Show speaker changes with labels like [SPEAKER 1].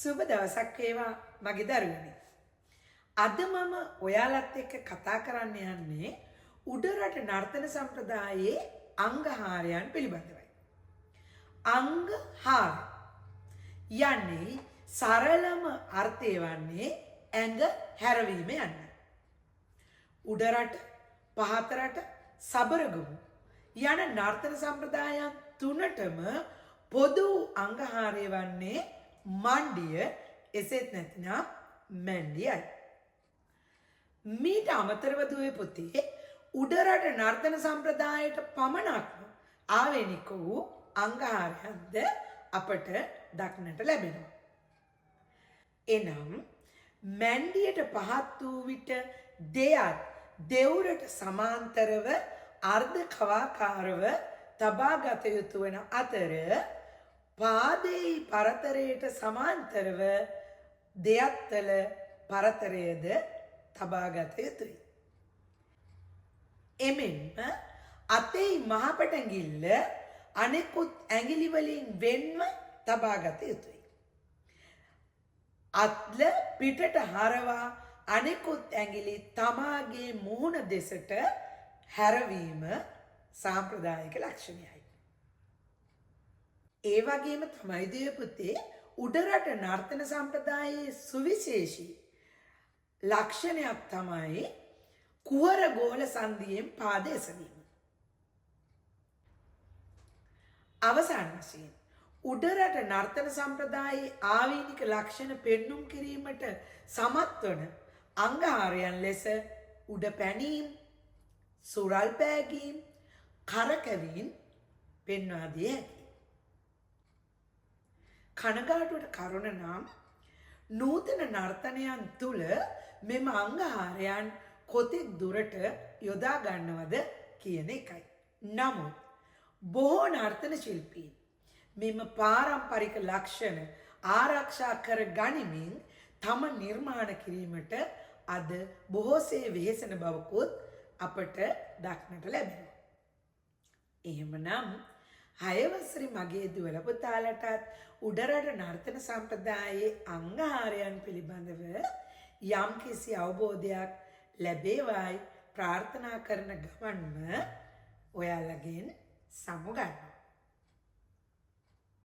[SPEAKER 1] සුබ දවසක් වේවා මගේ දරුවනේ. අද මම ඔයාලත් එක්ක කතා කරන්න යන්නේ උඩරට නර්තන සම්ප්‍රදායේ අංගහාරයන් පිළිබඳවයි. අංගහාර යන්නේ සරලම අර්ථය වන්නේ ඇඟ හැරවීම යන්න. උඩරට, පහතරට, සබරගමු යන නර්තන සම්ප්‍රදායන් තුනටම පොදු අංගහාරය වන්නේ මණ්ඩිය, එසේත් නැතිනම් මැන්ඩියයි. මීට අමතරව දුවේ පුතේ උඩරට නර්තන සම්ප්‍රදායට පමණක්ම ආවේනික වූ අංගහාරයන්ද අපට දක්නට ලැබෙනවා. එනම් මැන්ඩියට පහත් වූ විට දෙයත් දෙවුරට සමාන්තරව අර්ධ කවාකාරව තබා ගත යුතු වන අතර පාදයේ පරතරයට සමාන්තරව දෙයත්වල පරතරයද තබා ගත යුතුයි. එමෙන්ම අතේ මහපටැඟිල්ල අනෙකුත් ඇඟිලි වලින් වෙන්ව තබා ගත යුතුයි. අත්ල පිටට හරවා අනෙකුත් ඇඟිලි තමාගේ මුහුණ දෙසට හැරවීම සාම්ප්‍රදායික ලක්ෂණයයි. ඒ වගේම තමයි දෙවියන් පුතේ උඩරට නර්තන සම්ප්‍රදායේ සුවිශේෂී ලක්ෂණයක් තමයි කුහර ගෝල සංදියෙන් පාද එසවීම. අවසාන වශයෙන් උඩරට නර්තන සම්ප්‍රදායේ ආවේනික ලක්ෂණ පෙන්눔 කිරීමට සමත් වන අංගහාරයන් ලෙස උඩ පැනීම්, සුරල් පෑගීම්, කරකැවීම් පෙන්වා දිය හැකියි. කනගාටුවට කරුණ නම් නූතන නර්තනයන් තුල මෙම අංගහාරයන් කොතෙක් දුරට යොදා ගන්නවද කියන එකයි. නමුත් බොහෝ නර්තන ශිල්පීන් මෙම පාරම්පරික ලක්ෂණ ආරක්ෂා කර ගනිමින් තම නිර්මාණ කිරීමට අද බොහෝසේ වෙහෙසෙන බවකුත් අපට දක්නට ලැබෙනවා. එහෙමනම් 6 වසරේ මගේ දුවල පුතාලටත් උඩරට නර්තන සම්ප්‍රදායේ අංගහාරයන් පිළිබඳව යම්කිසි අවබෝධයක් ලැබේවායි ප්‍රාර්ථනා කරන ගමන්ම ඔයාලගෙන් සමුගන්නවා.